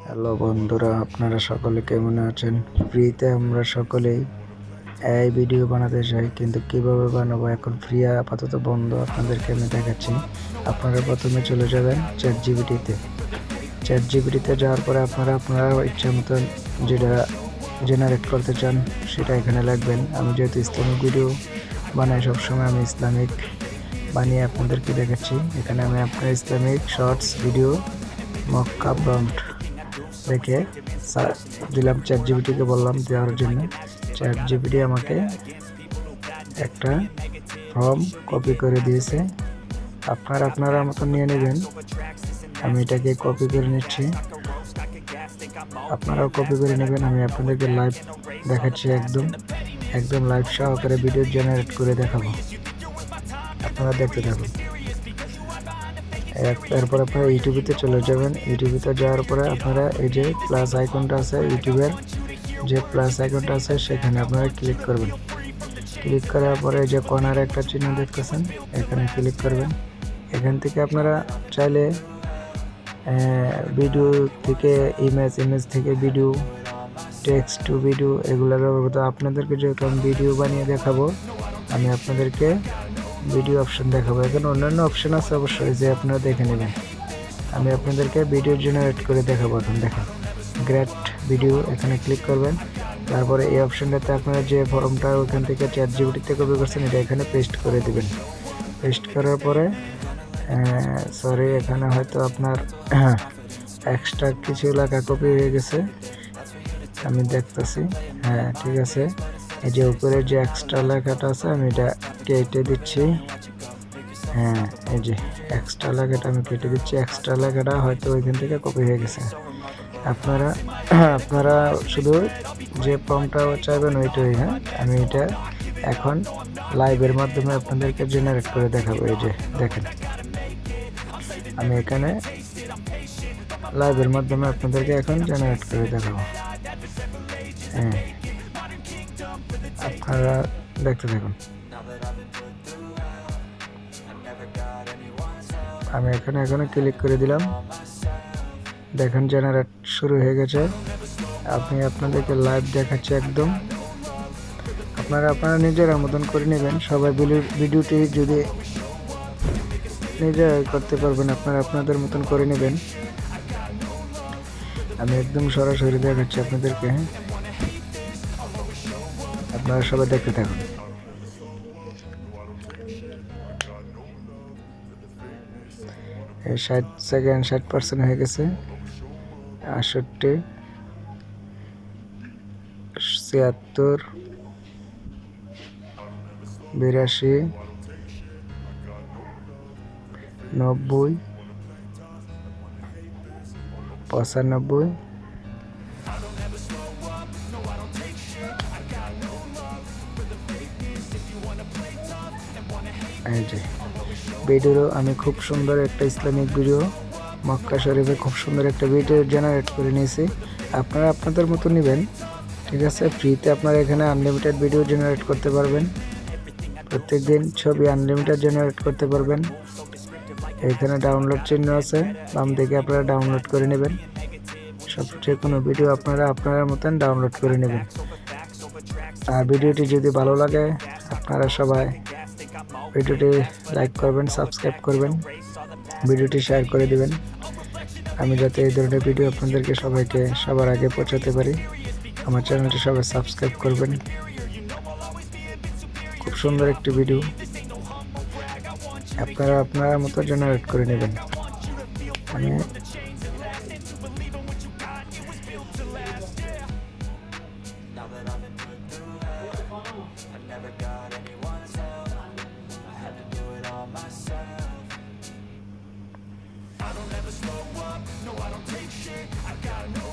Hello বন্ধুরা, আপনারা সকলে কেমন আছেন? ফ্রিতে আমরা সকলেই এই ভিডিও বানাতে চাই, কিন্তু কিভাবে বানাবো এখন ফ্রি আপাতত বন্ধ। আপনাদেরকে আমি দেখাচ্ছি। আপনারা প্রথমে চলে যাবেন চ্যাট জিপিটিতে যাওয়ার পরে আপনারা ইচ্ছা মতন যেটা জেনারেট করতে চান সেটা এখানে লিখবেন। আমি যেহেতু ইসলামিক ভিডিও বানাই, সবসময় আমি ইসলামিক বানিয়ে আপনাদেরকে দেখাচ্ছি। এখানে আমি আপনার Islamic shorts video Makkah prompt রেখে দিলাম, চ্যাট জিপিটিকে বললাম দেওয়ার জন্য। চ্যাট জিপিটি আমাকে একটা ফর্ম কপি করে দিয়েছে। আপনারা মতো নিয়ে নেবেন। আমি এটাকে কপি করে নিচ্ছি, আপনারাও কপি করে নেবেন। আমি আপনাদেরকে লাইভ দেখাচ্ছি, একদম লাইভ সহকারে ভিডিও জেনারেট করে দেখাবো। আপনারা দেখতে থাকুন। এরপর আপনারা ইউটিউবেতে চলে যাবেন। ইউটিউবেতে যাওয়ার পরে আপনারা এই যে প্লাস আইকনটা আছে, ইউটিউবের যে প্লাস আইকনটা আছে সেখানে আপনারা ক্লিক করবেন। ক্লিক করার পরে যে কর্নারে একটা চিহ্ন দেখতেছেন, এখানে ক্লিক করবেন। এখান থেকে আপনারা চাইলে ভিডিও থেকে ইমেজ থেকে ভিডিও, টেক্সট টু ভিডিও এগুলো ব্যবহার করতে। আপনাদেরকে যেহেতু আমি ভিডিও বানিয়ে দেখাবো, আমি আপনাদেরকে ভিডিও অপশন দেখাবো। এখানে অন্যান্য অপশন আছে অবশ্যই, যে আপনারা দেখে নেবেন। আমি আপনাদেরকে ভিডিও জেনারেট করে দেখাবো। এখন দেখেন, গ্রেট ভিডিও, এখানে ক্লিক করবেন। তারপরে এই অপশনটাতে আপনারা যে ফর্মটা ওখান থেকে চ্যাট জিপিটিতে কপি করছেন এটা এখানে পেস্ট করে দিবেন। পেস্ট করার পরে সরি, এখানে হয়তো আপনার এক্সট্রা কিছু লেখা কপি হয়ে গেছে, আমি দেখতেছি। হ্যাঁ, ঠিক আছে। এই যে উপরে যে এক্সট্রা লেখাটা আছে আমি এটা কেটে দিচ্ছি। হ্যাঁ, এই যে এক্সট্রা লেখাটা আমি কেটে দিচ্ছি। এক্সট্রা লেখাটা হয়তো ওইখান থেকে কপি হয়ে গেছে। আপনারা শুধু যে ফর্মটা চাইবেন ওইটাই। হ্যাঁ, আমি এটা এখন লাইভের মাধ্যমে আপনাদেরকে জেনারেট করে দেখাবো। এই যে দেখেন, আমি এখানে লাইভের মাধ্যমে আপনাদেরকে এখন জেনারেট করে দেখাবো। হ্যাঁ, আপনারা দেখতে থাকুন। আমি এখানে ক্লিক করে দিলাম। দেখেন জেনারেট শুরু হয়ে গেছে। আমি আপনাদেরকে লাইভ দেখাচ্ছি একদম। আপনারা নিজেরা মতন করে নেবেন। সবাই ভিডিওটি যদি নিজেরাই করতে পারবেন, আপনারা আপনাদের মতন করে নেবেন। আমি একদম সরাসরি দেখাচ্ছি আপনাদেরকে। আপনারা সবাই দেখতে থাকুন। এই 60 সেকেন্ড 60% হয়ে গেছে। 68, 76, 82, 90, 95, এই যে ভিডিও আমি খুব সুন্দর একটা ইসলামিক ভিডিও মক্কা শরীফে খুব সুন্দর একটা ভিডিও জেনারেট করে নিয়েছি। আপনারা আপনাদের মতো নেবেন, ঠিক আছে। ফ্রিতে আপনারা এখানে আনলিমিটেড ভিডিও জেনারেট করতে পারবেন। প্রত্যেকদিন ছবি আনলিমিটেড জেনারেট করতে পারবেন। এখানে ডাউনলোড চিহ্ন আছে, বাম দিকে আপনারা ডাউনলোড করে নেবেন। যে কোনো ভিডিও আপনারা মতন ডাউনলোড করে নেবেন। আর ভিডিওটি যদি ভালো লাগে আপনারা সবাই ভিডিওটি লাইক করবেন, সাবস্ক্রাইব করবেন, ভিডিওটি শেয়ার করে দিবেন, আমি যাতে এই ধরনের ভিডিও আপনাদেরকে সবাইকে সবার আগে পৌঁছাতে পারি। আমার চ্যানেলটি সবাই সাবস্ক্রাইব করবেন। খুব সুন্দর একটি ভিডিও আপনারা মতো জেনারেট করে নেবেন। আমি I don't ever slow up, no I don't take shit. I got no